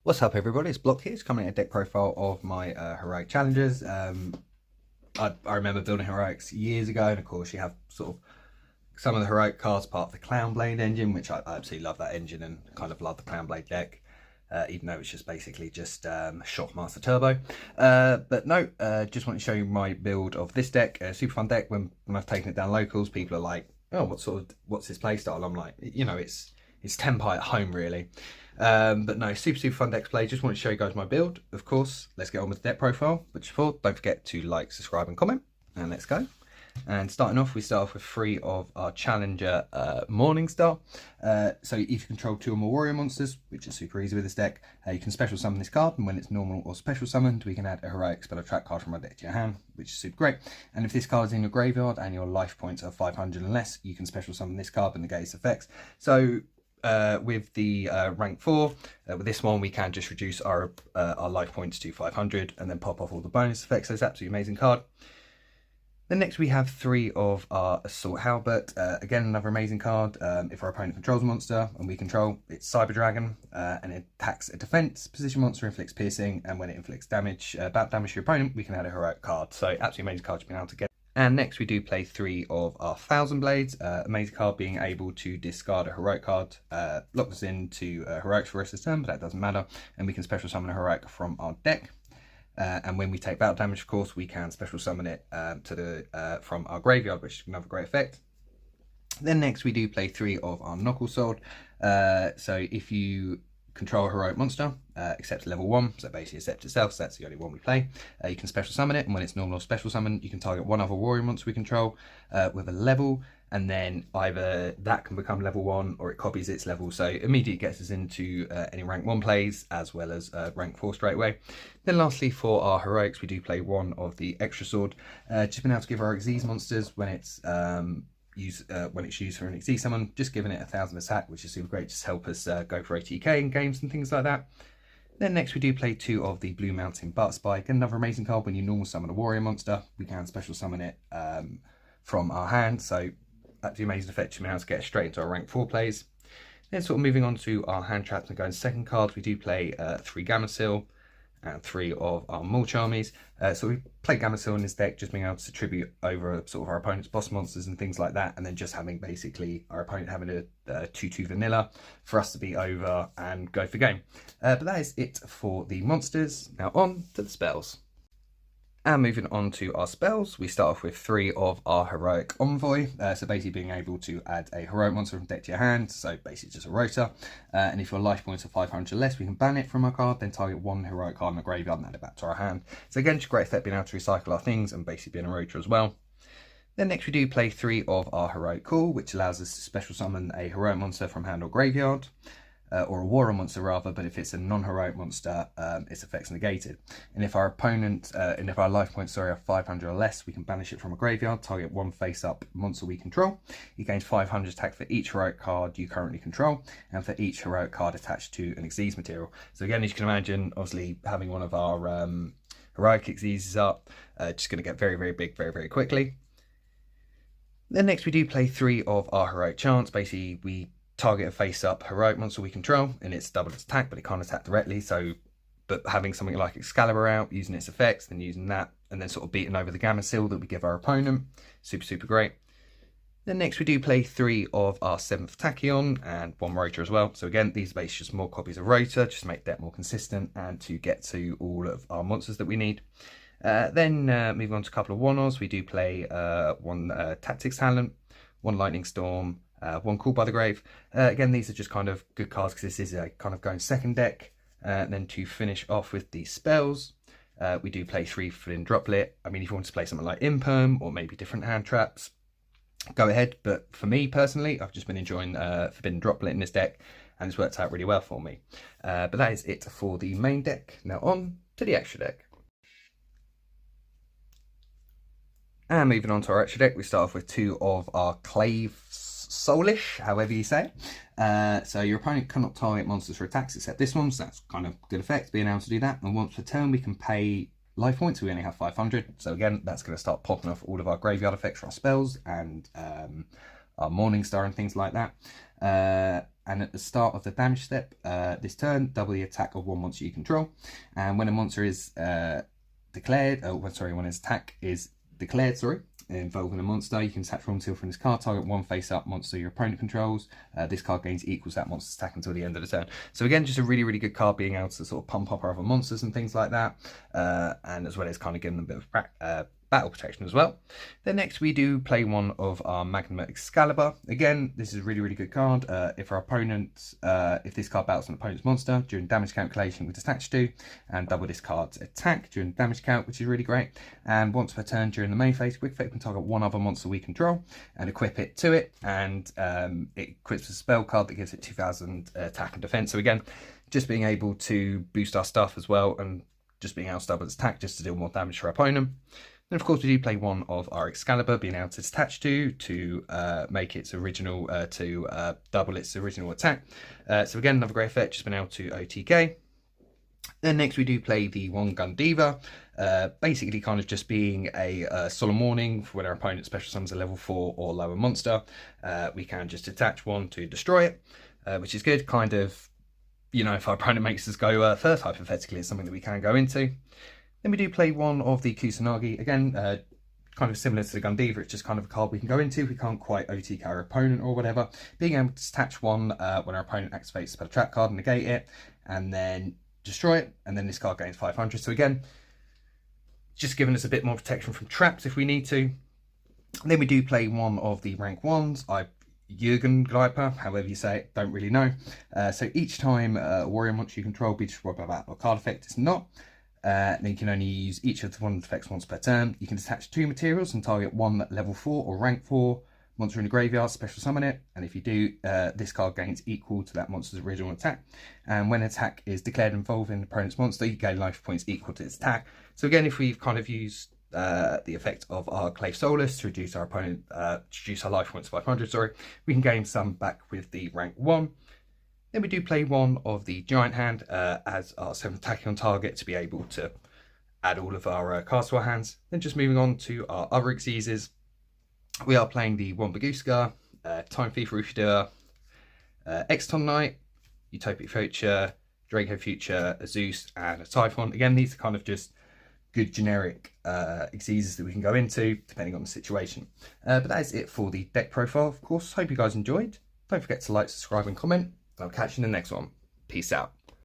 What's up everybody, it's Block here, it's coming at a deck profile of my Heroic Challengers. I remember building Heroics years ago, and of course you have sort of some of the Heroic cards part of the Clownblade engine, which I absolutely love that engine and kind of love the Clownblade deck, even though it's just basically just Shockmaster Turbo. But no, just want to show you my build of this deck, super fun deck. When I've taken it down locals, people are like, oh, what's his playstyle? I'm like, you know, it's Tenpai at home really. But no, super fun deck to play. Just want to show you guys my build. Of course, let's get on with the deck profile. But before, don't forget to like, subscribe and comment, and let's go. And starting off, we start off with 3 of our Challenger Morningstar. So if you control 2 or more warrior monsters, which is super easy with this deck, you can special summon this card, and when it's normal or special summoned, we can add a heroic spell or trap card from our deck to your hand, which is super great. And if this card is in your graveyard and your life points are 500 and less, you can special summon this card and negate its effects. So with the rank 4, with this one we can just reduce our life points to 500 and then pop off all the bonus effects. So it's absolutely amazing card. Then next we have 3 of our Assault Halbert. Again, another amazing card. If our opponent controls a monster and we control, it's Cyber Dragon, and it attacks a defense position monster, inflicts piercing, and when it inflicts damage, about damage to your opponent, we can add a heroic card. So absolutely amazing card to be able to get. And next we do play 3 of our Thousand Blades. Amazing card, being able to discard a heroic card, lock us into heroics for the rest of the turn, but that doesn't matter. And we can special summon a heroic from our deck. And when we take battle damage, of course, we can special summon it from our graveyard, which is another great effect. Then next we do play 3 of our Knuckle Sword. So if you control a heroic monster, except level 1, so basically except itself, so that's the only one we play, you can special summon it, and when it's normal or special summon, you can target one other warrior monster we control with a level, and then either that can become level 1 or it copies its level, so immediately gets us into any rank 1 plays as well as rank 4 straight away. Then lastly, for our heroics, we do play 1 of the Extra Sword, just been able to give our Xyz monsters when it's used for an Xyz summon, just giving it 1000 attack, which is super great, just help us go for ATK in games and things like that. Then next we do play 2 of the Blue Mountain Butt Spike, another amazing card. When you normal summon a warrior monster, we can special summon it from our hand, so that's the amazing effect to be able to get straight into our rank 4 plays. Then sort of moving on to our hand traps and going second cards, we do play 3 Gamecill and 3 of our Mulch Armies. So we play Gamecill in this deck, just being able to tribute over sort of our opponent's boss monsters and things like that, and then just having basically our opponent having a 2/2 vanilla for us to be over and go for game. But that is it for the monsters. Now on to the spells. And moving on to our spells, we start off with 3 of our Heroic Envoy. So basically being able to add a heroic monster from deck to your hand, so basically just a Rota. And if your life points are 500 or less, we can ban it from our card, then target 1 heroic card in the graveyard and add it back to our hand. So again, just a great effect being able to recycle our things and basically being a Rota as well. Then next we do play 3 of our Heroic Call, which allows us to special summon a heroic monster from hand or graveyard. Or a warrior monster rather, but if it's a non-heroic monster, its effects negated. And if our opponent, and if our life points are 500 or less, we can banish it from a graveyard, target 1 face-up monster we control. You gain 500 attack for each heroic card you currently control, and for each heroic card attached to an Xyz material. So again, as you can imagine, obviously having one of our heroic Xyzs up, just going to get very big very quickly. Then next we do play 3 of our Heroic Chance. Basically, we target a face-up heroic monster we control, and it's doubled its attack, but it can't attack directly. So, but having something like Excalibur out, using its effects, then using that, and then sort of beating over the Gamecill that we give our opponent, super great. Then next we do play 3 of our 7th Tachyon and 1 Rota as well. So again, these are basically just more copies of Rota, just to make that more consistent and to get to all of our monsters that we need. Then moving on to a couple of one-offs, we do play 1 Tactics Talent, 1 Lightning Storm, 1 Call by the Grave. Again, these are just kind of good cards because this is a kind of going second deck. Then to finish off with the spells, we do play 3 Forbidden Droplet. I mean, if you want to play something like Imperm or maybe different hand traps, go ahead. But for me personally, I've just been enjoying Forbidden Droplet in this deck, and it's worked out really well for me. But that is it for the main deck. Now on to the extra deck. And moving on to our extra deck, we start off with 2 of our Clave Soulish, however you say it. So your opponent cannot target monsters for attacks except this one, so that's kind of good effect, being able to do that. And once per turn, we can pay life points, so we only have 500. So again, that's going to start popping off all of our graveyard effects for our spells and our Morningstar and things like that. and at the start of the damage step this turn, double the attack of one monster you control. And when a monster is declared, when its attack is declared, involving a monster, you can attach raw material from this card, target one face-up monster your opponent controls. This card gains equals that monster's attack until the end of the turn. So again, just a really, really good card, being able to sort of pump up our other monsters and things like that, and as well as kind of giving them a bit of battle protection as well. Then next we do play one of our Magnum Excalibur. Again, this is a really, really good card. If our opponent, if this card battles an opponent's monster during damage calculation with attach to, and double this card's attack during damage count, which is really great. And once per turn during the main phase, quick effect can target one other monster we control and equip it to it, and it equips a spell card that gives it 2000 attack and defense. So again, just being able to boost our stuff as well, and just being able to double its attack just to deal more damage for our opponent. Then of course we do play one of our Excalibur, being able to attach to make its original, double its original attack. So again, another great effect, just being able to OTK. Then next we do play the One Gun Diva, basically kind of just being a solemn warning for when our opponent special summons a level 4 or lower monster. We can just attach one to destroy it, which is good. Kind of, you know, if our opponent makes us go first, hypothetically, it's something that we can go into. Then we do play one of the Kusanagi, again, kind of similar to the Gundiva, it's just kind of a card we can go into. We can't quite OTK our opponent or whatever. Being able to attach one when our opponent activates a spell trap card and negate it, and then destroy it, and then this card gains 500. So again, just giving us a bit more protection from traps if we need to. And then we do play one of the rank 1s. Jürgen Gleiper, however you say it, don't really know. So each time a warrior monster you control be destroyed by battle or card effect, it's not. Then you can only use each of the one effects once per turn. You can attach 2 materials and target one level 4 or rank 4 monster in the graveyard, special summon it, and if you do, this card gains equal to that monster's original attack. And when an attack is declared involving the opponent's monster, you gain life points equal to its attack. So again, if we've kind of used the effect of our Clave Solus to reduce our opponent, reduce our life points 500, we can gain some back with the rank 1. Then we do play one of the Giant Hand as our 7th attacking on target to be able to add all of our cards to our hands. Then just moving on to our other Xyzes, we are playing the Wombaguska, Time Thief Rufidor, Exton Knight, Utopic Future, Draco Future, a Zeus, and a Typhon. Again, these are kind of just good generic Xyzes that we can go into depending on the situation. But that is it for the deck profile, of course. Hope you guys enjoyed. Don't forget to like, subscribe, and comment. I'll catch you in the next one. Peace out.